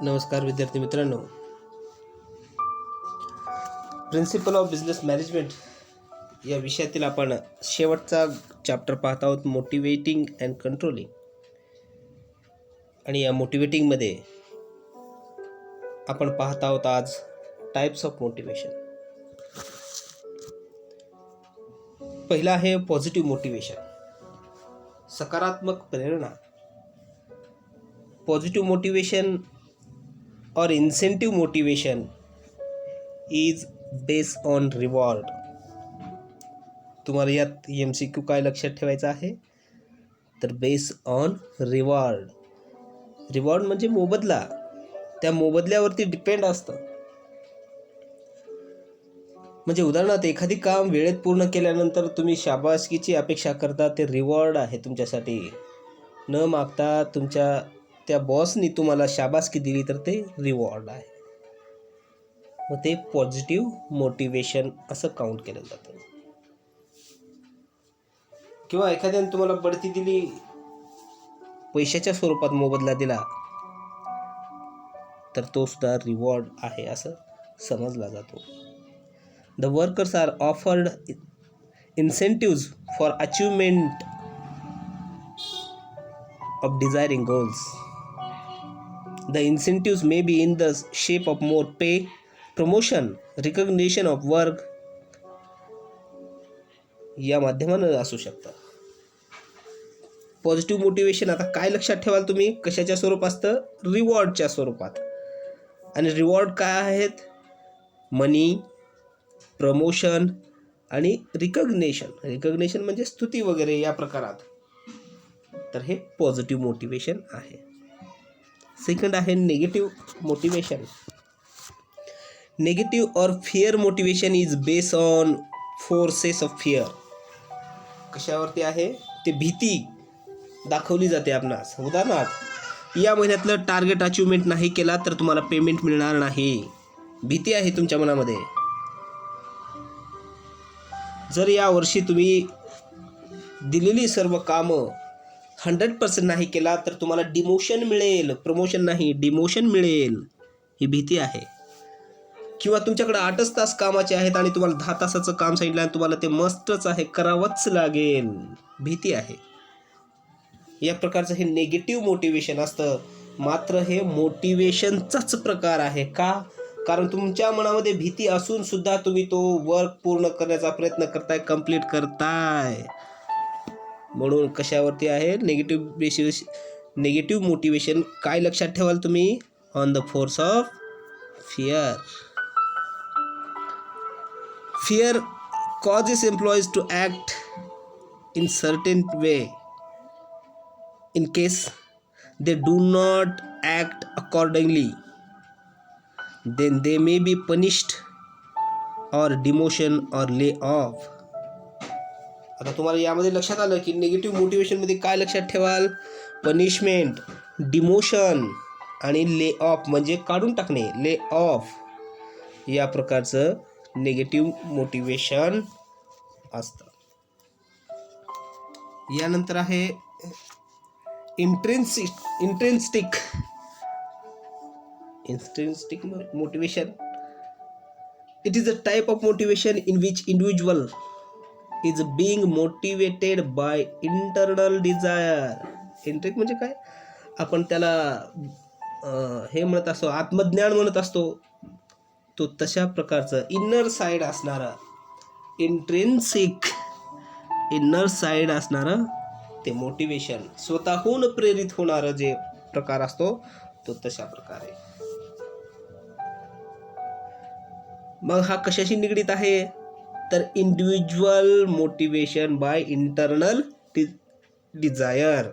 नमस्कार विद्यार्थी मित्रांनो, प्रिन्सिपल ऑफ बिझनेस मॅनेजमेंट या विषयातील आपण शेवटचा चॅप्टर पाहत आहोत, मोटिवेटिंग अँड कंट्रोलिंग. आणि या मोटिवेटिंगमध्ये आपण पाहत आहोत आज टाइप्स ऑफ मोटिवेशन. पहिला आहे पॉझिटिव्ह मोटिवेशन, सकारात्मक प्रेरणा. Positive motivation or incentive motivation is based on reward. तुम्हाला यात MCQ काय लक्षात ठेवायचं आहे तर बेस्ड ऑन रिवॉर्ड. रिवॉर्ड म्हणजे मोबदला, त्या मोबदल्यावरती डिपेंड असतं. म्हणजे उदाहरणार्थ एखादी काम वेळेत पूर्ण केल्यानंतर तुम्ही शाबासकीची अपेक्षा करता, ते रिवॉर्ड आहे तुमच्यासाठी. न मागता तुमच्या त्या बॉसनी तुम्हाला शाबासकी दिली तर ते रिवॉर्ड आहे. मग ते पॉझिटिव्ह मोटिवेशन असं काउंट केलं जातं. किंवा एखाद्याने तुम्हाला बढती दिली, पैशाच्या स्वरूपात मोबदला दिला, तर तो सुद्धा रिवॉर्ड आहे असं समजला जातो. The workers are offered incentives for achievement of desiring goals. The incentives may be in the shape of more pay, promotion, recognition of work या माध्यमाने असू शकतात. पॉझिटिव्ह मोटिवेशन आता काय लक्षात ठेवाल तुम्ही, कशाच्या स्वरूपात असतं? रिवॉर्डच्या स्वरूपात. आणि रिवॉर्ड काय आहेत? मनी, प्रमोशन आणि रिकग्नेशन म्हणजे स्तुती वगैरे या प्रकारात. तर हे पॉझिटिव्ह मोटिवेशन आहे. सेकंड आहे negative motivation. Negative or fear motivation is based on forces of fear. कशावरती आहे? ते भीती दाखवली जाते आपणास. उदाहरणार्थ, या महिन्यातलं टार्गेट अचिव्हमेंट नाही केला तर तुम्हाला पेमेंट मिळणार नाही. भीती आहे तुमच्या मनामध्ये. जर या वर्षी तुम्ही दिलेली सर्व कामं 100% नाही केला तर तुम्हाला डिमोशन मिळेल, प्रमोशन नाही डिमोशन मिळेल, ही भीती आहे. किंवा तुमच्याकडे 8च तास कामाचे आहेत आणि तुम्हाला 10 तासाचं काम सांगितलं आणि तुम्हाला ते मस्तच आहे, करावंच लागेल, भीती आहे. या प्रकारचं हे निगेटिव्ह मोटिवेशन असतं. मात्र हे मोटिवेशनचाच प्रकार आहे. का? कारण तुमच्या मनामध्ये भीती असून सुद्धा तुम्ही तो वर्क पूर्ण करण्याचा प्रयत्न करताय, कंप्लीट करताय. म्हणून कशावरती आहे? Negative motivation. काय लक्षात ठेवाल तुम्ही? On the force of fear. Fear causes employees to act in certain way. In case they do not act accordingly, then they may be punished or demotion or lay off. आता तुम्हाला यामध्ये लक्षात आलं की निगेटिव्ह मोटिवेशनमध्ये काय लक्षात ठेवाल? Punishment, demotion आणि ले ऑफ म्हणजे काढून टाकणे, ले ऑफ. या प्रकारचं निगेटिव्ह मोटिवेशन असतं. यानंतर आहे intrinsic motivation. It is a type of motivation in which individual is being motivated by internal desire. इंट्रिक म्हणजे काय? आपण त्याला हे म्हणत असतो, आत्मज्ञान म्हणत असतो. तो तशा प्रकारचं इनर साईड असणारा, इंट्रिन्सिक इनर साईड असणारं ते मोटिवेशन, स्वतःहून प्रेरित होणारं जे प्रकार असतो तो तशा प्रकारे. मग हा कशाशी निगडीत आहे? तर individual motivation by internal desire.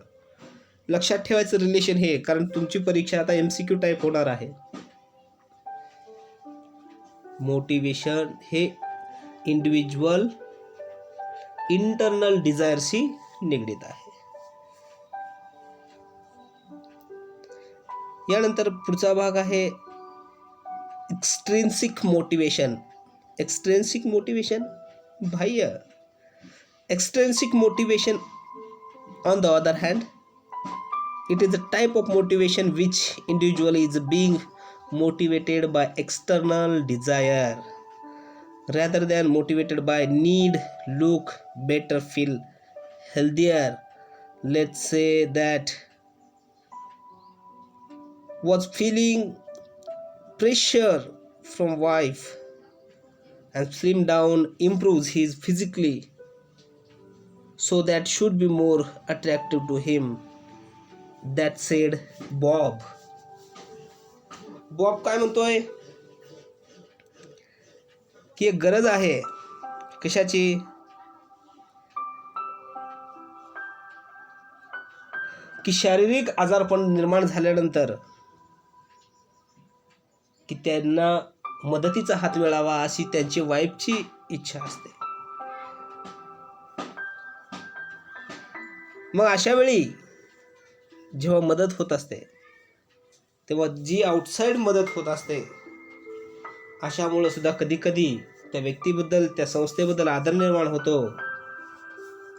लक्षात ठेवायचं रिलेशन हे, कारण तुमची परीक्षा आता MCQ टाईप होणार आहे. मोटिवेशन हे इंडिव्हिज्युअल इंटरनल डिझायरशी निगडीत आहे. यानंतर पुढचा भाग आहे एक्स्ट्रिन्सिक मोटिवेशन. एक्स्ट्रिन्सिक मोटिवेशन बाह्य. Extrinsic motivation on the other hand It is a type of motivation which individual is being motivated by external desire rather than motivated by need, look better, feel healthier. Let's say that was feeling pressure from wife and slim down improves his physically, so that should be more attractive to him. That said Bob. Bob काय म्हणतोय की एक गरज आहे कशाची, की शारीरिक आजारपण निर्माण झाल्यानंतर की त्यांना मदतीचा हात मिळावा अशी त्यांची वाईफची इच्छा असते. मग अशा वेळी जेव्हा मदत होत असते तेव्हा जी आउटसाइड मदत होत असते अशामुळे सुद्धा कधी कधी त्या व्यक्तीबद्दल त्या संस्थेबद्दल आदर निर्माण होतो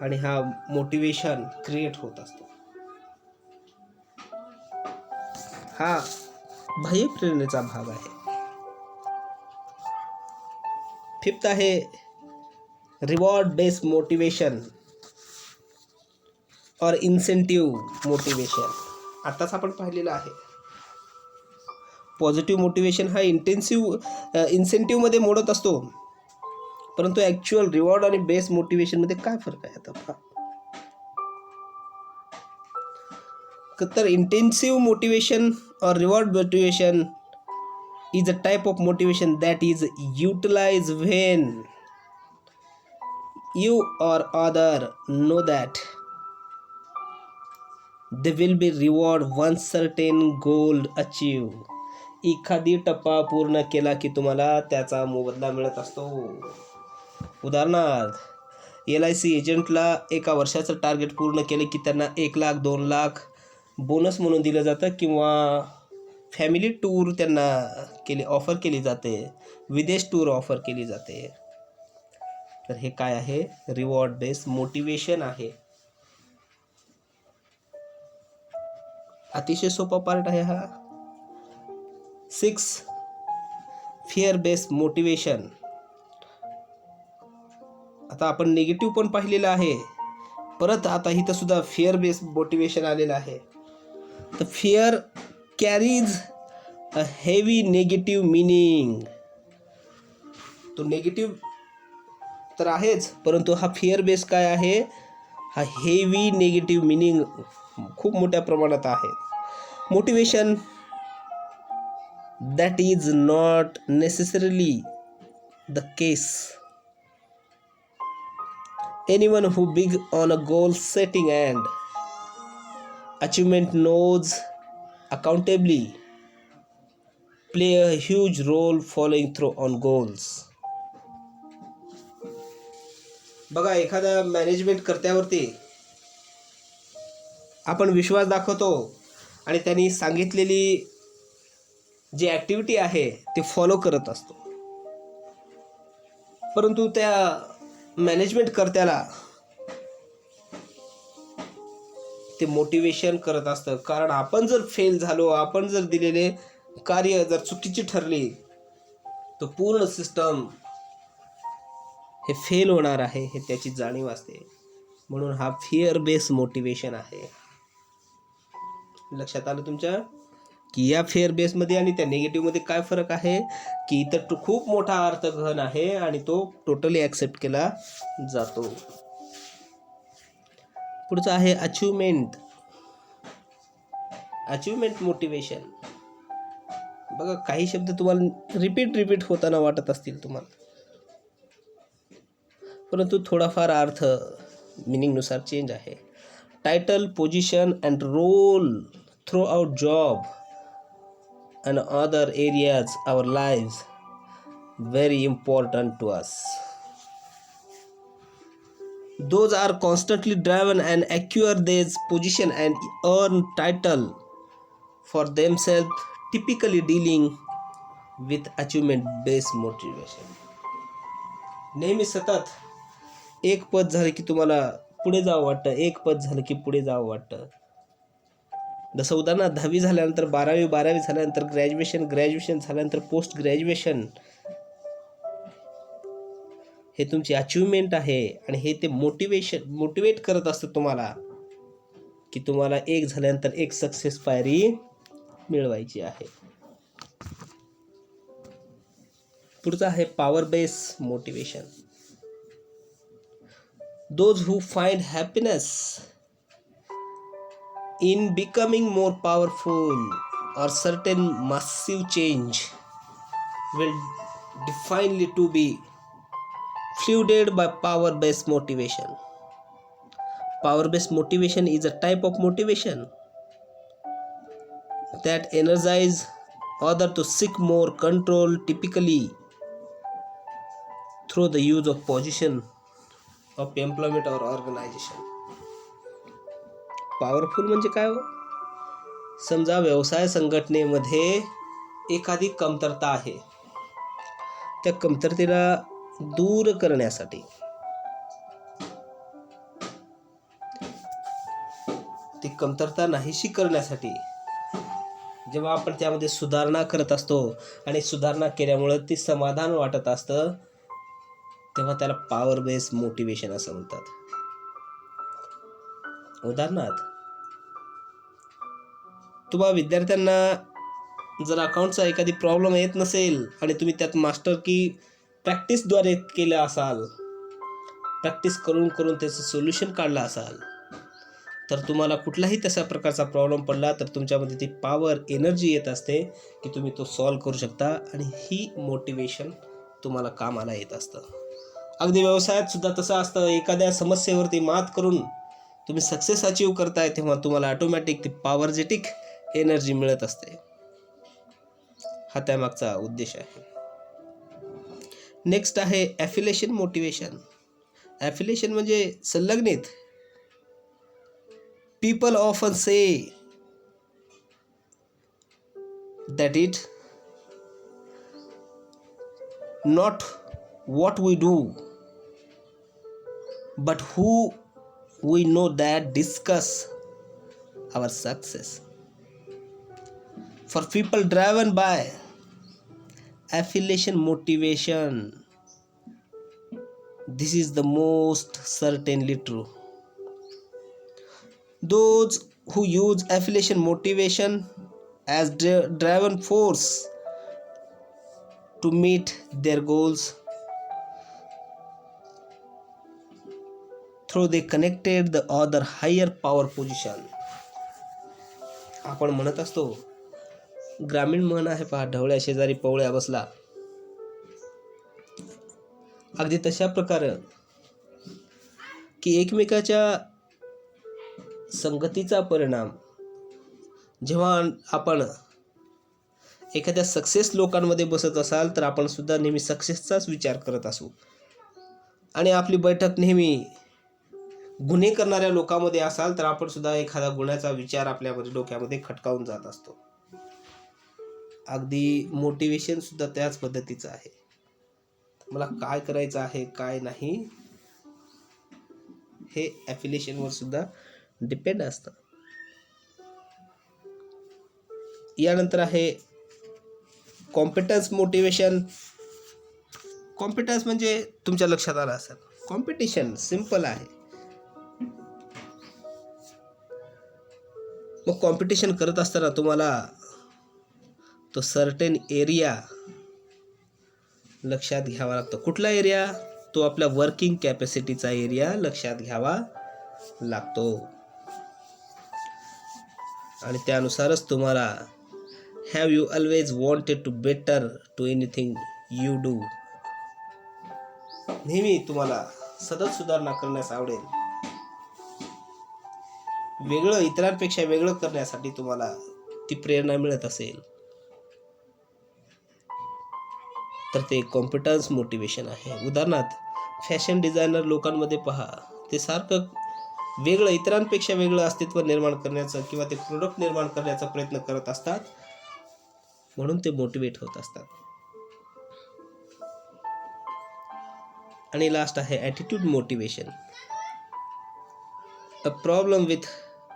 आणि हा मोटिवेशन क्रिएट होत असतो. हा बाह्य प्रेरणेचा भाग आहे. फिफ्थ आहे रिवॉर्ड बेस्ड मोटिवेशन और इन्सेंटिव्ह मोटिवेशन. आताच आपण पाहिलेलं आहे. पॉझिटिव्ह मोटिवेशन हा इन्सेंटिव्ह मध्ये मोडत असतो, परंतु ॲक्च्युअल रिवॉर्ड आणि बेस मोटिवेशनमध्ये काय फरक आहे आता पहा. तर इंटेन्सिव्ह मोटिवेशन और reward motivation is a type of motivation that is utilized when you or other know that they will be reward once certain goal achieve. एखादी टप्पा पूर्ण केला की तुम्हाला त्याचा मोबदला मिळत असतो. उदाहरणार्थ LIC एजंटला एका वर्षाचं टार्गेट पूर्ण केले की त्यांना 1 लाख 2 लाख बोनस म्हणून दिलं जातं, किंवा फॅमिली टूर त्यांना ऑफर केली जाते, विदेश टूर ऑफर केली जाते. तर हे काय आहे, रिवॉर्ड बेस्ड मोटिवेशन आहे. अतिशय सोपा पार्ट आहे हा. 6 फिअर बेस्ड मोटिवेशन. आता आपण निगेटिव्ह पण पाहिलेलं आहे, परत आता इथं सुद्धा फिअर बेस्ड मोटिवेशन आलेलं आहे. तर fear carries a heavy negative meaning. तो नेगेटिव्ह तर आहेच, परंतु हा फिअर बेस काय आहे, हा हेवी नेगेटिव्ह मीनिंग खूप मोठ्या प्रमाणात आहे. Motivation that is not necessarily the case. Anyone who big on a goal setting and achievement knows accountably play a huge role following through on goals. बघा, एखादा management कर्त्यावरती आपण विश्वास दाखवतो आणि त्यांनी सांगितलेली जी ॲक्टिव्हिटी आहे ती फॉलो करत असतो, परंतु त्या मॅनेजमेंट कर्त्याला ते मोटिवेशन करत असतं. कारण आपण जर फेल झालो, आपण जर दिलेले कार्य जर चुकीची ठरली, तर पूर्ण सिस्टम हे फेल होणार आहे, हे त्याची जाणीव असते. म्हणून हा फिअर बेस्ड मोटिवेशन आहे. लक्षात आलं तुमच्या, की या फिअर बेसमध्ये आणि त्या निगेटिव्हमध्ये काय फरक आहे, की इथं खूप मोठा अर्थघन आहे आणि तो टोटली ॲक्सेप्ट केला जातो. पुढचं आहे अचिव्हमेंट मोटिवेशन. बघा, काही शब्द तुम्हाला रिपीट होताना वाटत असतील तुम्हाला, परंतु थोडाफार अर्थ मिनिंगनुसार चेंज आहे. Title, position and role throughout job and other areas our lives very important to us. Those are constantly driven and acquire these position and earn title for themselves, typically dealing with achievement based motivation. नेहमी सतत एक पद झालं की तुम्हाला पुढे जावं वाटतं, एक पद झालं की पुढे जावं वाटतं. जसं उदाहरणार्थ 10वी झाल्यानंतर 12वी झाल्यानंतर ग्रॅज्युएशन झाल्यानंतर पोस्ट ग्रॅज्युएशन, हे तुमची अचिव्हमेंट आहे आणि हे ते मोटिवेट करत असतं तुम्हाला की तुम्हाला एक झाल्यानंतर एक सक्सेस पायरी मिळवायची आहे. पुढचं आहे power base motivation. Those who find happiness in becoming more powerful or certain massive change will definitely to be fueled by power based motivation. Power based motivation is a type of motivation that energize other to seek more control, typically through the use of position of employment or organization. Powerful म्हणजे काय हो? समजा व्यवसाय संघटनेमध्ये एखादी कमतरता आहे, त्या कमतरतेला दूर करण्यासाठी, ती कमतरता नाहीशी करण्यासाठी जेव्हा आपण त्यामध्ये सुधारणा करत असतो आणि सुधारणा केल्यामुळे ती समाधान वाटत असतं, तेव्हा त्याला पॉवर बेस्ड मोटिवेशन असं म्हणतात. उदाहरणार्थ, तुम्हा विद्यार्थ्यांना जर अकाउंटचा एखादी प्रॉब्लेम येत नसेल आणि तुम्ही त्यात मास्टर की प्रॅक्टिसद्वारे केलं असाल, प्रॅक्टिस करून करून त्याचं सोल्युशन काढलं असाल, तर तुम्हाला कुठलाही तशा प्रकारचा प्रॉब्लेम पडला तर तुमच्यामध्ये ती पॉवर एनर्जी येत असते की तुम्ही तो सॉल्व्ह करू शकता आणि ही मोटिवेशन तुम्हाला कामाला येत असतं. अगदी व्यवसायात सुद्धा तसं असतं. एखाद्या समस्येवरती मात करून तुम्ही सक्सेस अचीव करताय तेव्हा तुम्हाला ऑटोमॅटिक ती पॉवरजेटिक एनर्जी मिळत असते. हा त्यामागचा उद्देश आहे. नेक्स्ट आहे ॲफिलिएशन मोटिवेशन. ॲफिलिएशन म्हणजे संलग्नित. People often say that it not what we do but who we know that discuss our success. For people driven by affiliation motivation, this is the most certainly true. Those who use affiliation motivation as driven force to meet their goals through they connected the other higher power position. आपण म्हणत असतो, ग्रामीण म्हण आहे पहा, ढवळ्या शेजारी पवळ्या बसला. अगदी तशा प्रकारे की एकमेकाच्या संगतीचा परिणाम जेव्हा आपण एखाद्या सक्सेस लोकांमध्ये बसत असाल तर आपण सुद्धा नेहमी सक्सेसचाच विचार करत असू आणि आपली बैठक नेहमी गुन्हे करणाऱ्या लोकांमध्ये असाल तर आपण सुद्धा एखादा गुन्ह्याचा विचार आपल्यामध्ये डोक्यामध्ये खटकावून जात असतो. अगदी मोटिवेशन सुद्धा त्याच पद्धतीचं आहे. मला काय करायचं आहे काय नाही हे ॲफिलिएशनवर सुद्धा डिपेंड असतं. यानंतर आहे कॉम्पिटन्स मोटिवेशन. कॉम्पिटन्स म्हणजे तुमच्या लक्षात आलं असेल, कॉम्पिटिशन सिंपल आहे. मग कॉम्पिटिशन करत असताना तुम्हाला तो सर्टेन एरिया लक्षात घ्यावा लागतो. कुठला एरिया? तो आपल्या वर्किंग कॅपॅसिटीचा एरिया लक्षात घ्यावा लागतो आणि त्यानुसारच तुम्हाला have you always wanted to better to anything you do, नेहमी तुम्हाला सतत सुधारणा करण्यास आवडेल. वेगळं, इतरांपेक्षा वेगळं करण्यासाठी तुम्हाला ती प्रेरणा मिळत असेल तर ते कॉम्पिटन्स मोटिवेशन आहे. उदाहरणार्थ, फॅशन डिझायनर लोकांमध्ये पहा, ते सारखं वेगळं, इतरांपेक्षा वेगळं अस्तित्व निर्माण करण्याचं किंवा ते प्रोडक्ट निर्माण करण्याचा प्रयत्न करत असतात, म्हणून ते मोटिवेट होत असतात. आणि लास्ट आहे attitude motivation. A problem with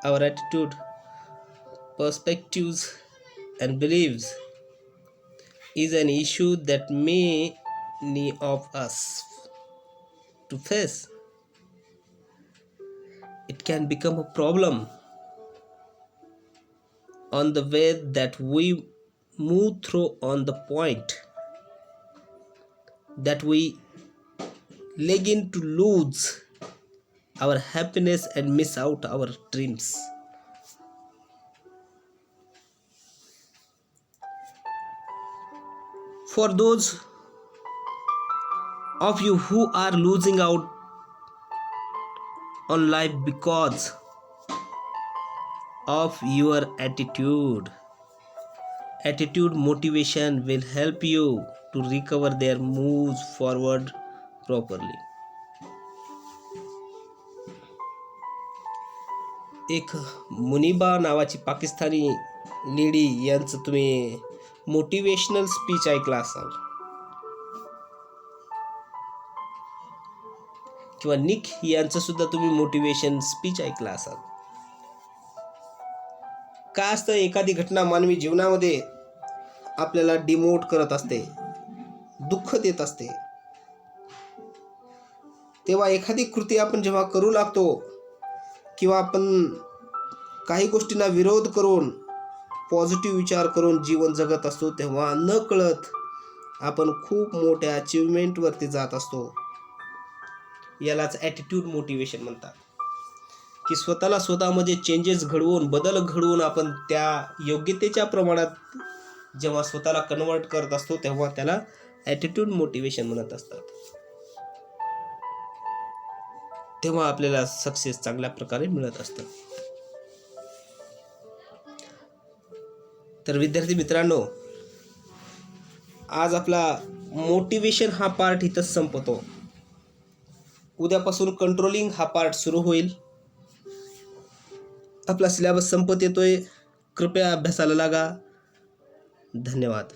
our attitude perspectives and beliefs is an issue that many of us to face. It can become a problem on the way that we move through, on the point that we begin to lose our happiness and miss out our dreams. For those of you who are losing out on life because of your attitude motivation will help you to recover their moves forward properly. एक मुनिबा नावाची Pakistani lady यांचं तुम्ही motivational speech ऐकला असाल, किंवा निक यांचं सुद्धा तुम्ही मोटिवेशन स्पीच ऐकला असाल. काय असतं, एखादी घटना मानवी जीवनामध्ये आपल्याला डिमोट करत असते, दुःख देत असते, तेव्हा एखादी कृती आपण जेव्हा करू लागतो किंवा आपण काही गोष्टींना विरोध करून पॉझिटिव्ह विचार करून जीवन जगत असतो, तेव्हा न कळत आपण खूप मोठ्या अचिव्हमेंटवरती जात असतो. यालाच ॲटिट्यूड मोटिवेशन म्हणतात, की स्वतःला स्वतःमध्ये चेंजेस घडवून, बदल घडवून आपण त्या योग्यतेच्या प्रमाणात जेव्हा स्वतःला कन्वर्ट करत असतो, तेव्हा त्याला ॲटिट्यूड मोटिवेशन म्हणत असतात. तेव्हा आपल्याला सक्सेस चांगल्या प्रकारे मिळत असतं. तर विद्यार्थी मित्रांनो, आज आपला मोटिवेशन हा पार्ट इथंच संपतो. उद्यापासून कंट्रोलिंग हा पार्ट सुरू होईल. आपला सिलेबस संपत येतोय. कृपया अभ्यासाला लागा. धन्यवाद.